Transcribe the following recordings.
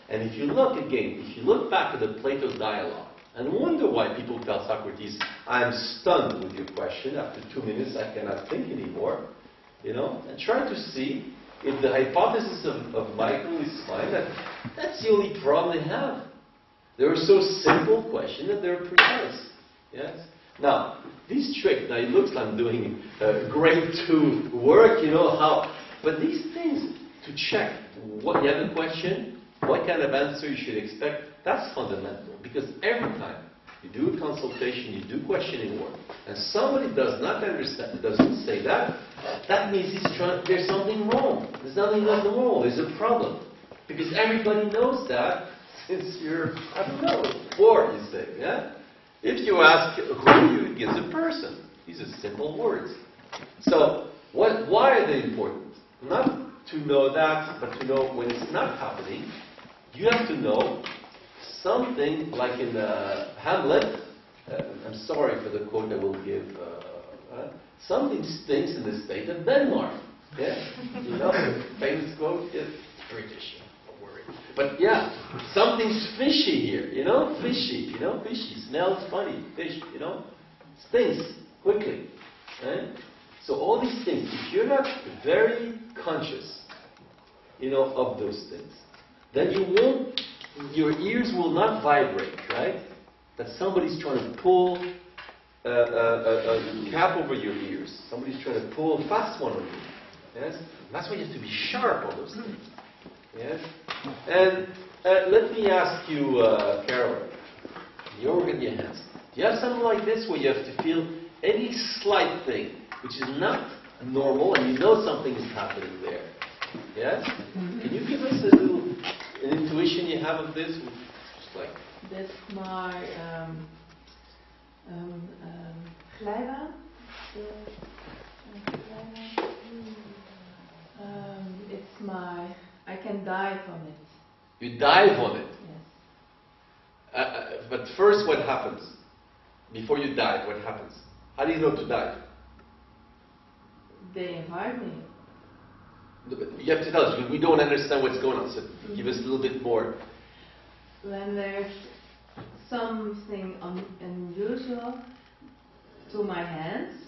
And if you look again, if you look back at the Plato dialogue, and wonder why people tell Socrates, I'm stunned with your question, after 2 minutes I cannot think anymore, and try to see if the hypothesis of Michael is fine, that's the only problem they have. They were so simple questions that they're precise. Yes? Now, this trick, now it looks like I'm doing grade 2 work, but these things to check what you have a question, what kind of answer you should expect, that's fundamental. Because every time you do a consultation, you do questioning work, and somebody does not understand, doesn't say that, that means there's something wrong. There's nothing wrong. There's a problem. Because everybody knows that since you're, 4, you say, yeah? If you ask who, you give the person. These are simple words. So, why are they important? Not to know that, but to know when it's not happening. You have to know something like in Hamlet. I'm sorry for the quote I will give. Something stinks in the state of Denmark. Yeah? Famous quote. Yes, British. Don't worry. But yeah, something's fishy here. Fishy. Fishy. Smells funny. Fish. Stinks quickly. Right? So all these things, if you're not very conscious, of those things, then your ears will not vibrate, right? That somebody's trying to pull a cap over your ears. Somebody's trying to pull a fast one on you. Yes? And that's why you have to be sharp on those things. Yes? And let me ask you, Carol, you're in your hands. Do you have something like this where you have to feel any slight thing which is not normal and you know something is happening there? Yes? Can you give us an intuition you have of this? Just like that's my kleider. It's my. I can dive on it. You dive on it. Yes. But first, what happens? Before you dive, what happens? How do you know to dive? They invite me. You have to tell us. We don't understand what's going on. So give us a little bit more. When there's something unusual to my hands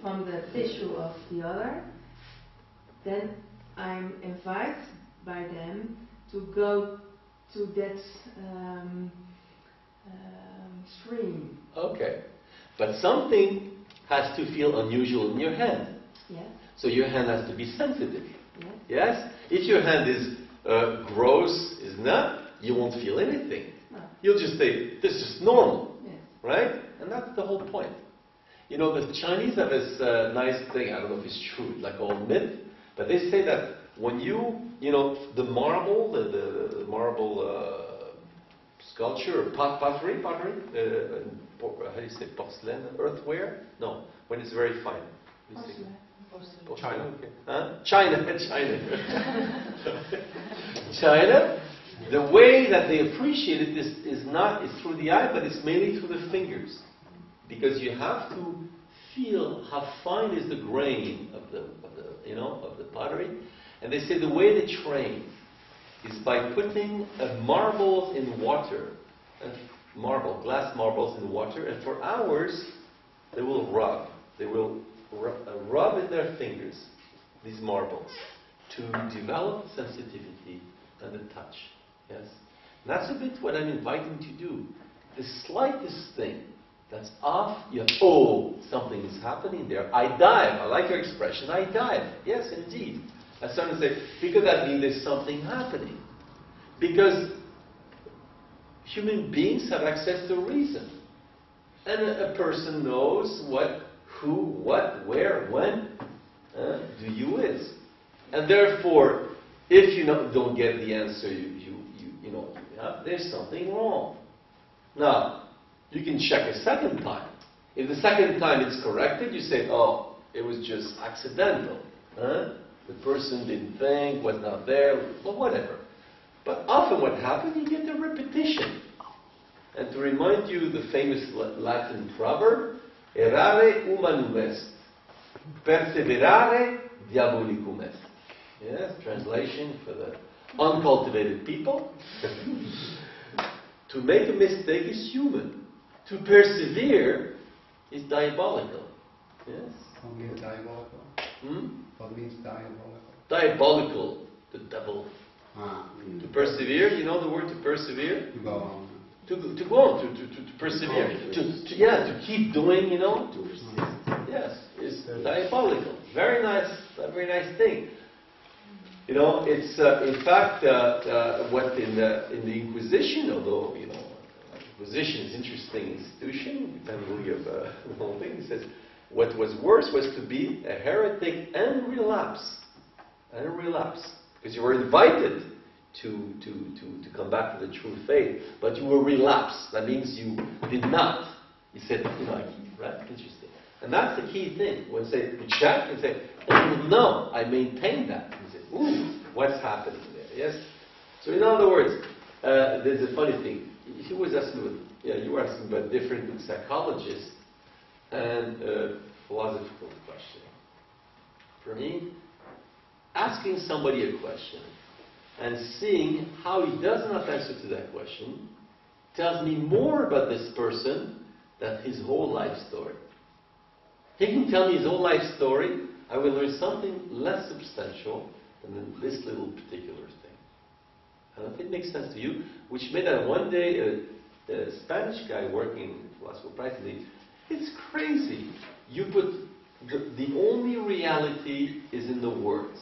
from the tissue of the other, then I'm invited by them to go to that stream. Okay. But something has to feel unusual in your hand. Yes. So your hand has to be sensitive. Yes. Yes? If your hand is gross, is not, you won't feel anything. No. You'll just say, this is normal. Yes. Right? And that's the whole point. The Chinese have this nice thing, I don't know if it's true, like old myth, but they say that when the marble, the marble sculpture, pottery, how do you say, porcelain, earthware? No, when it's very fine. China. Okay. Huh? China. China, the way that they appreciate it is through the eye, but it's mainly through the fingers. Because you have to feel how fine is the grain of the pottery. And they say the way they train is by putting marbles in water, glass marbles in water, and for hours they will rub. They will rub in their fingers these marbles to develop sensitivity and the touch. Yes, and that's a bit what I'm inviting you to do. The slightest thing that's off, something is happening there. I dive. I like your expression. I dive. Yes, indeed. I started to say, because that means there's something happening. Because human beings have access to reason. And a person knows what, who, what, where, when do you is. And therefore, if you don't get the answer there's something wrong. Now, you can check a second time. If the second time it's corrected, you say, it was just accidental. The person didn't think, was not there, or whatever. But often what happens, you get a repetition. And to remind you the famous Latin proverb, errare humanum est, perseverare diabolicum est. Yes, translation for the uncultivated people. To make a mistake is human. To persevere is diabolical. Yes? What means diabolical? What means diabolical? Diabolical, the devil. To persevere, you know the word to persevere? To go on. To go on, to persevere. To keep doing, you know? To persist. Yes, it's diabolical. Very nice thing. You know, it's in fact what in the Inquisition, although you know, Inquisition is an interesting institution, independently of the whole thing. It says what was worse was to be a heretic and relapse, because you were invited to come back to the true faith, but you were relapsed. That means you did not. You said, you know, right? Interesting. And that's the key thing. When say you check and say, oh, no, I maintain that. You say, ooh, what's happening there? Yes. So in other words, there's a funny thing. He was asking, you were asking about different psychologists and philosophical questioning. For me, asking somebody a question and seeing how he does not answer to that question tells me more about this person than his whole life story. He can tell me his whole life story, I will learn something less substantial than this little particular thing. I don't know if it makes sense to you, which made that one day a Spanish guy working in philosophical practice, it's crazy. You put the only reality is in the words.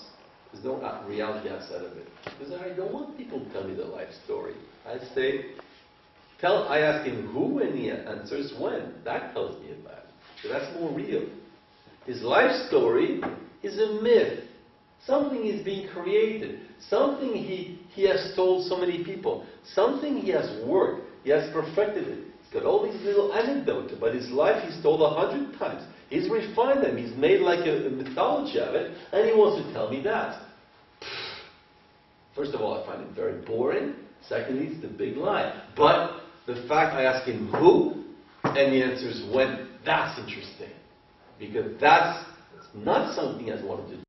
There's no reality outside of it. Because I don't want people to tell me their life story. I say, I ask him who, and he answers when. That tells me about it. So that's more real. His life story is a myth. Something is being created. Something he has told so many people. Something he has worked. He has perfected it. He's got all these little anecdotes about his life he's told 100 times. He's refined them. He's made like a mythology of it. And he wants to tell me that. First of all, I find it very boring. Secondly, it's the big lie. But the fact I ask him who, and he answers when, that's interesting. Because that's not something I wanted to do.